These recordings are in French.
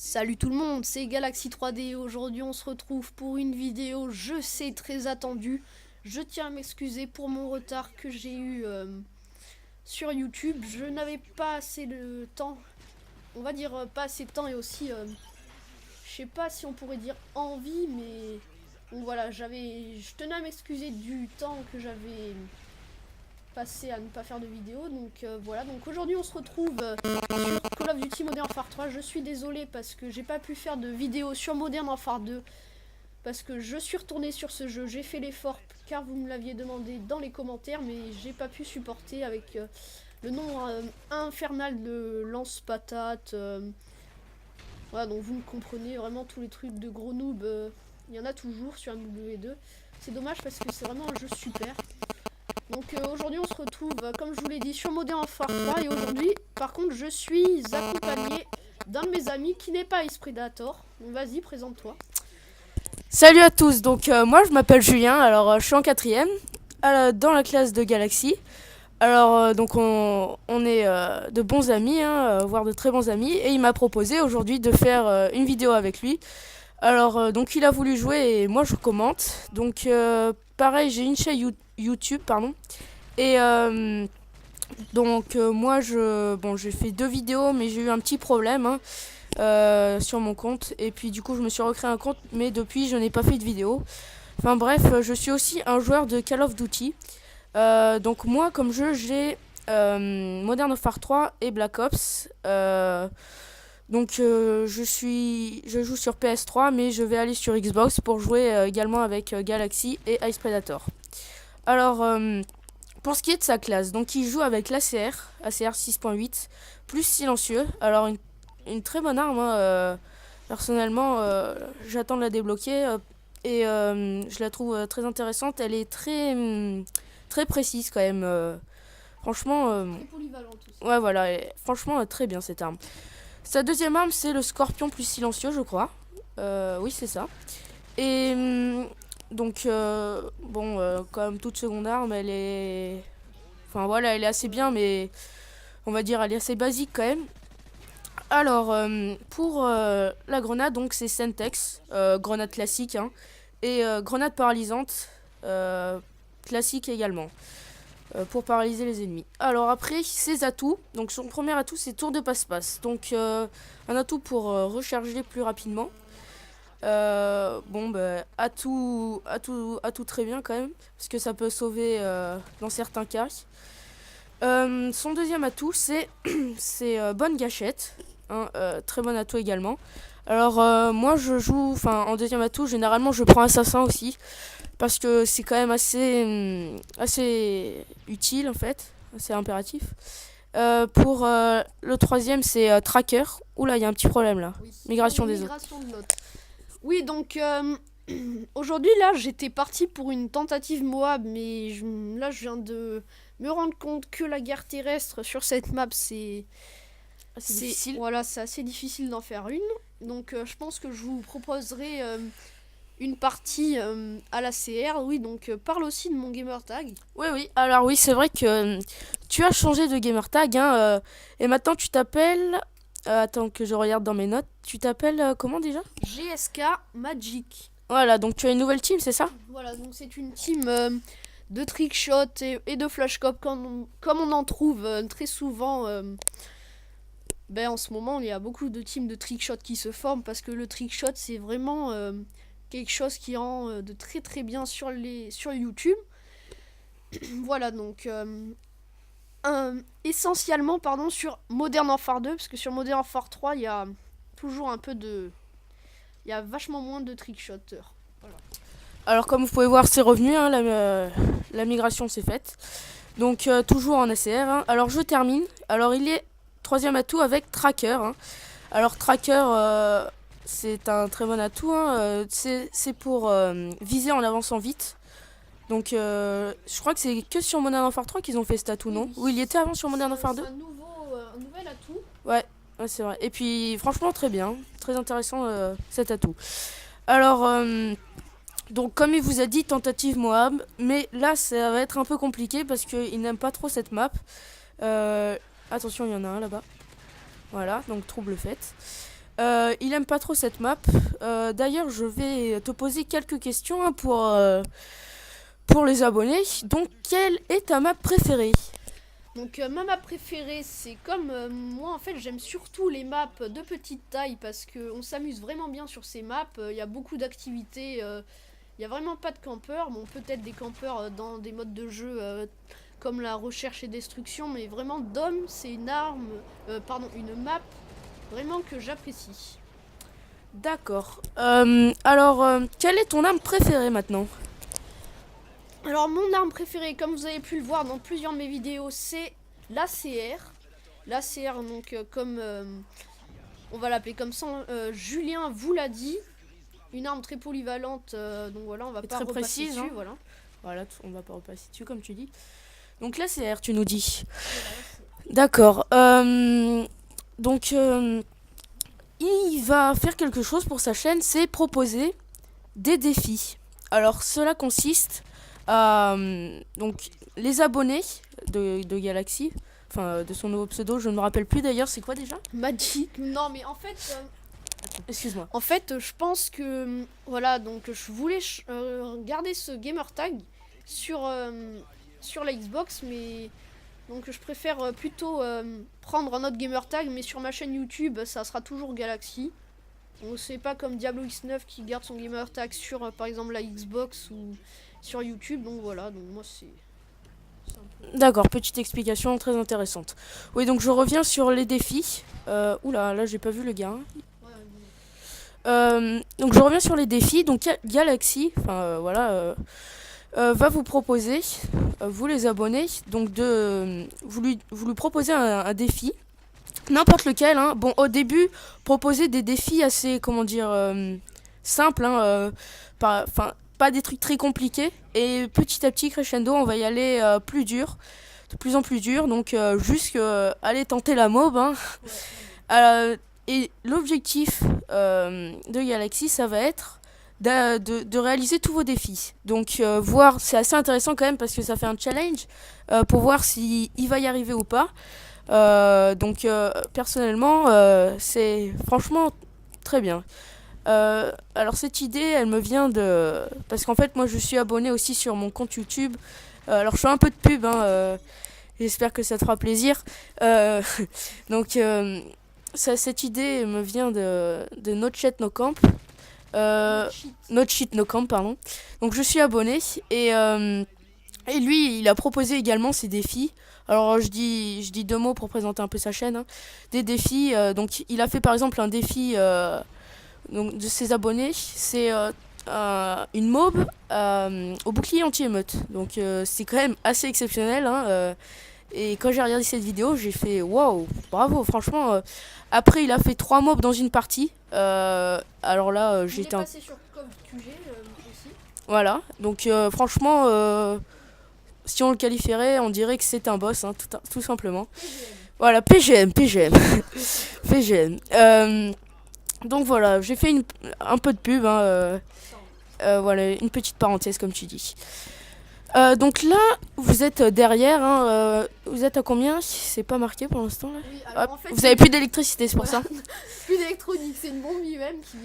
Salut tout le monde, c'est Galaxy 3D. Aujourd'hui on se retrouve pour une vidéo, je sais, très attendue. Je tiens à m'excuser pour mon retard que j'ai eu sur YouTube. Je n'avais pas assez de temps, on va dire pas assez de temps et aussi, je sais pas si on pourrait dire envie, mais bon, voilà, je tenais à m'excuser du temps que j'avais passé à ne pas faire de vidéo. Donc voilà, donc aujourd'hui on se retrouve sur Call of Duty Modern Warfare 3. Je suis désolé parce que j'ai pas pu faire de vidéo sur Modern Warfare 2 parce que je suis retourné sur ce jeu. J'ai fait l'effort car vous me l'aviez demandé dans les commentaires, mais j'ai pas pu supporter avec le nom infernal de lance-patate. Voilà, donc vous me comprenez, vraiment tous les trucs de gros noob, il y en a toujours sur MW2. C'est dommage parce que c'est vraiment un jeu super. Donc aujourd'hui on se retrouve, comme je vous l'ai dit, sur Modern Warfare 3. Et aujourd'hui, par contre, je suis accompagné d'un de mes amis qui n'est pas Ice Predator. Donc vas-y, présente-toi. Salut à tous, donc moi je m'appelle Julien, alors je suis en quatrième dans la classe de Galaxy. Alors donc on est de bons amis, voire de très bons amis, et il m'a proposé aujourd'hui de faire une vidéo avec lui. Alors donc il a voulu jouer et moi je commente. Donc pareil, j'ai une chaîne YouTube, pardon. Et donc moi j'ai fait 2 vidéos, mais j'ai eu un petit problème sur mon compte, et puis du coup je me suis recréé un compte, mais depuis je n'ai pas fait de vidéo. Enfin bref, je suis aussi un joueur de Call of Duty. Donc moi comme jeu j'ai Modern Warfare 3 et Black Ops. Donc je joue sur PS3, mais je vais aller sur Xbox pour jouer également avec Galaxy et Ice Predator. Alors pour ce qui est de sa classe, donc il joue avec l'ACR 6.8 plus silencieux. Alors une très bonne arme, personnellement j'attends de la débloquer, et je la trouve très intéressante. Elle est très précise quand même, franchement, Très polyvalente aussi. ouais voilà, franchement très bien cette arme. Sa deuxième arme c'est le Scorpion plus silencieux, je crois. Oui, c'est ça. Et donc bon, comme toute seconde arme, elle est, enfin voilà, elle est assez bien, mais on va dire elle est assez basique quand même. Alors pour la grenade, donc c'est Sentex, grenade classique, et grenade paralysante, classique également, pour paralyser les ennemis. Alors après, ses atouts, donc son premier atout c'est tour de passe-passe, donc un atout pour recharger plus rapidement. Bon bah atout très bien quand même, parce que ça peut sauver dans certains cas. Son deuxième atout c'est bonne gâchette, très bon atout également. Alors moi je joue, enfin en deuxième atout généralement je prends assassin aussi, parce que c'est quand même assez utile en fait, assez impératif. Pour le troisième c'est tracker. Oula, il y a un petit problème là. Oui, Migration des autres. migration de notes. Oui, donc aujourd'hui là j'étais parti pour une tentative Moab, mais là je viens de me rendre compte que la guerre terrestre sur cette map C'est difficile. voilà, c'est assez difficile d'en faire une. Donc je pense que je vous proposerai une partie à la CR. Oui, donc parle aussi de mon gamer tag. Oui, oui. Alors oui, c'est vrai que tu as changé de gamer tag, et maintenant tu t'appelles. Attends que je regarde dans mes notes. Tu t'appelles comment déjà? GSK Magic. Voilà, donc tu as une nouvelle team, c'est ça? Voilà, donc c'est une team de trickshot et de flashcop comme on en trouve très souvent. Ben, en ce moment, il y a beaucoup de teams de trickshot qui se forment parce que le trickshot, c'est vraiment quelque chose qui rend de très très bien sur YouTube. Voilà, donc essentiellement pardon, sur Modern Warfare 2, parce que sur Modern Warfare 3, il y a toujours un peu de... Il y a vachement moins de trickshotters. Voilà. Alors comme vous pouvez voir, c'est revenu, la migration s'est faite. Donc toujours en ACR, Alors je termine. Alors il est troisième atout avec tracker, Alors tracker, c'est un très bon atout, c'est pour viser en avançant vite. Donc je crois que c'est que sur Modern Warfare 3 qu'ils ont fait cet atout, non? Oui. Ou il y était avant sur Modern Warfare 2? C'est un nouvel atout. Ouais, ouais, c'est vrai. Et puis franchement très bien, très intéressant cet atout. Alors donc comme il vous a dit, tentative Moab, mais là ça va être un peu compliqué parce qu'il n'aime pas trop cette map. Attention, il y en a un là-bas. Voilà, donc trouble fait. Il aime pas trop cette map. D'ailleurs, je vais te poser quelques questions hein, pour les abonnés. Donc, quelle est ta map préférée? Donc ma map préférée, c'est comme moi en fait j'aime surtout les maps de petite taille parce qu'on s'amuse vraiment bien sur ces maps. Il y a beaucoup d'activités, il n'y a vraiment pas de campeurs. Bon, peut-être des campeurs dans des modes de jeu comme la recherche et destruction, mais vraiment Dom, c'est une arme, une map vraiment que j'apprécie. D'accord. Alors, quelle est ton arme préférée maintenant? Alors mon arme préférée, comme vous avez pu le voir dans plusieurs de mes vidéos, c'est l'ACR. L'ACR, donc comme on va l'appeler comme ça, Julien vous l'a dit, une arme très polyvalente, donc voilà, on va Et pas très repasser précise, dessus, hein. voilà. Voilà, on va pas repasser dessus comme tu dis. Donc là, c'est R, tu nous dis. D'accord. Donc, il va faire quelque chose pour sa chaîne, c'est proposer des défis. Alors, cela consiste à donc les abonnés de Galaxy, enfin de son nouveau pseudo, je ne me rappelle plus d'ailleurs, c'est quoi déjà? Magic. Non mais Excuse-moi. en fait, je pense que voilà, donc je voulais garder ce gamer tag sur sur la Xbox, mais donc je préfère plutôt prendre un autre gamer tag, mais sur ma chaîne YouTube, ça sera toujours Galaxy. Donc c'est pas comme Diablo X9 qui garde son gamer tag sur par exemple la Xbox ou sur YouTube. Donc voilà, donc moi c'est un peu... D'accord, petite explication très intéressante. Oui, donc je reviens sur les défis. Oula, là j'ai pas vu le gars. Donc je reviens sur les défis. Donc Galaxy, enfin voilà, va vous proposer, vous les abonnés, donc vous lui proposez un défi, n'importe lequel. Hein. Bon, au début, proposez des défis assez, comment dire, simples, hein, pas des trucs très compliqués. Et petit à petit, crescendo, on va y aller plus dur, de plus en plus dur. Donc jusqu'à aller tenter la mob. Hein. Et l'objectif de Galaxy, ça va être de réaliser tous vos défis. Donc voir, c'est assez intéressant quand même parce que ça fait un challenge pour voir s'il va y arriver ou pas. Donc personnellement, c'est franchement très bien. Alors cette idée, elle me vient de... Parce qu'en fait, moi je suis abonné aussi sur mon compte YouTube. Alors je fais un peu de pub, hein, j'espère que ça te fera plaisir. Donc cette idée me vient de No Chat No Camp. No Cheat No Camp, pardon. Donc je suis abonné et lui, il a proposé également ses défis. Alors je dis deux mots pour présenter un peu sa chaîne. Hein. Des défis. Donc il a fait par exemple un défi donc, de ses abonnés. C'est une mob au bouclier anti-émeute. Donc c'est quand même assez exceptionnel. Hein, et quand j'ai regardé cette vidéo, j'ai fait waouh, bravo, franchement. Après, il a fait 3 mobs dans une partie. Alors là, Il est j'étais passé sur COV QG aussi. voilà, donc franchement, si on le qualifierait, on dirait que c'est un boss, hein, tout simplement. Voilà, PGM, PGM. PGM. Donc voilà, j'ai fait un peu de pub, hein, voilà, une petite parenthèse comme tu dis. Donc là, vous êtes derrière, hein, vous êtes à combien? C'est pas marqué pour l'instant là. Oui, alors, en fait, vous avez plus d'électricité, c'est pour voilà. ça. Plus d'électronique, c'est une bombe UM qui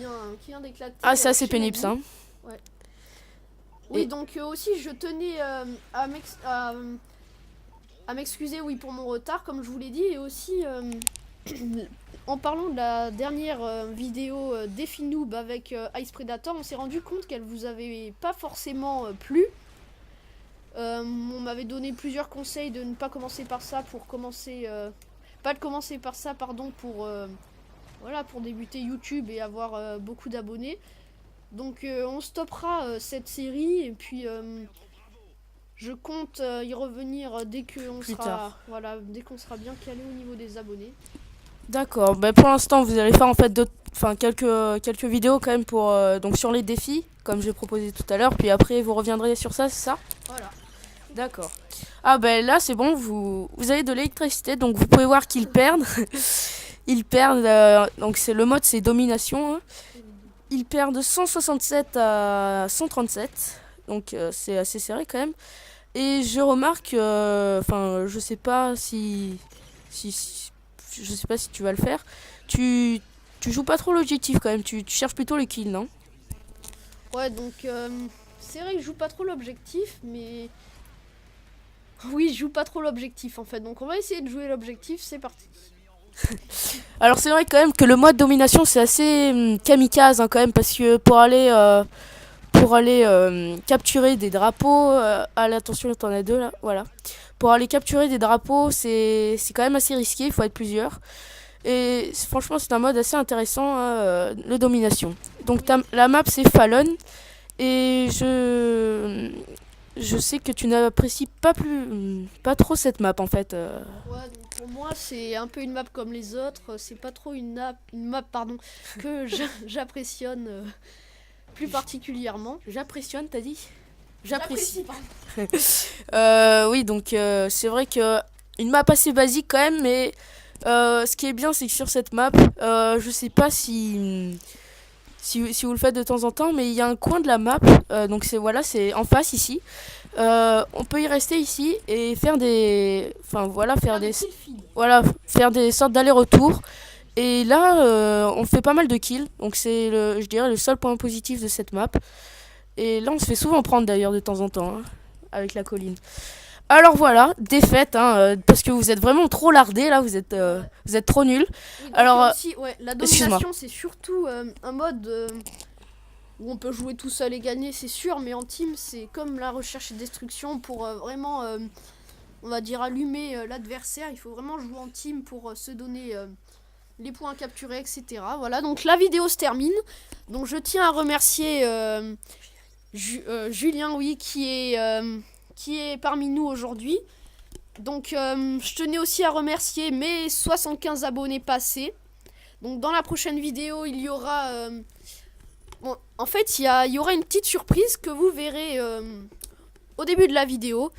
vient d'éclater. Ah, c'est assez chez pénible Nagui. ça. Ouais. Oui, Et- donc aussi je tenais à m'excuser oui pour mon retard comme je vous l'ai dit et aussi en parlant de la dernière vidéo Défi Noob avec Ice Predator, on s'est rendu compte qu'elle vous avait pas forcément plu. On m'avait donné plusieurs conseils de ne pas commencer par ça pour commencer pas de commencer par ça pardon pour voilà pour débuter YouTube et avoir beaucoup d'abonnés. Donc on stoppera cette série et puis je compte y revenir dès qu'on Plus sera tard. voilà dès qu'on sera bien calé au niveau des abonnés. D'accord. Bah, pour l'instant, vous allez faire en fait quelques vidéos quand même pour donc sur les défis, comme j'ai proposé tout à l'heure. Puis après, vous reviendrez sur ça, c'est ça? Voilà. D'accord. Ah ben là, c'est bon. Vous avez de l'électricité, donc vous pouvez voir qu'ils perdent. Ils perdent. Donc le mode, c'est domination. Hein. Ils perdent 167 à 137. Donc c'est assez serré quand même. Et je remarque, enfin, je sais pas si je sais pas si tu vas le faire. Tu tu joues pas trop l'objectif quand même, tu cherches plutôt les kills, non? Ouais, donc c'est vrai que je joue pas trop l'objectif, mais oui, je joue pas trop l'objectif en fait. Donc on va essayer de jouer l'objectif, c'est parti. Alors c'est vrai quand même que le mode domination c'est assez kamikaze hein, quand même parce que pour aller capturer des drapeaux, attention t'en as deux là, voilà. Pour aller capturer des drapeaux c'est quand même assez risqué, il faut être plusieurs. Et franchement c'est un mode assez intéressant, hein, le domination. Donc la map c'est Fallon et je sais que tu n'apprécies pas trop cette map en fait. Ouais, donc pour moi c'est un peu une map comme les autres. C'est pas trop une map pardon, que j'apprécie plus particulièrement. J'apprécie, t'as dit? J'apprécie. Pardon. Oui, donc c'est vrai que une map assez basique quand même, mais ce qui est bien, c'est que sur cette map, je sais pas si vous le faites de temps en temps, mais il y a un coin de la map, donc c'est en face ici. On peut y rester ici et faire faire des sortes d'aller-retour. Et là, on fait pas mal de kills, donc c'est je dirais le seul point positif de cette map. Et là, on se fait souvent prendre d'ailleurs de temps en temps, hein, avec la colline. Alors voilà, défaite, hein, parce que vous êtes vraiment trop lardés là, vous êtes trop nuls. Oui, Alors, aussi, ouais, la excuse-moi. domination c'est surtout un mode où on peut jouer tout seul et gagner, c'est sûr, mais en team c'est comme la recherche et destruction pour vraiment, on va dire, allumer l'adversaire. Il faut vraiment jouer en team pour se donner les points capturés, etc. Voilà, donc la vidéo se termine. Donc je tiens à remercier Julien, oui, qui est parmi nous aujourd'hui. Donc je tenais aussi à remercier mes 75 abonnés passés. Donc dans la prochaine vidéo, il y aura... bon, en fait, il y aura une petite surprise que vous verrez au début de la vidéo.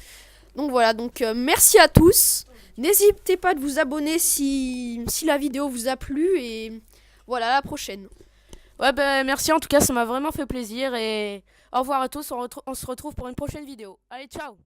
Donc voilà, donc merci à tous. N'hésitez pas de vous abonner si la vidéo vous a plu. Et voilà, à la prochaine. Ouais, ben merci en tout cas, ça m'a vraiment fait plaisir et au revoir à tous, on se retrouve pour une prochaine vidéo. Allez, ciao!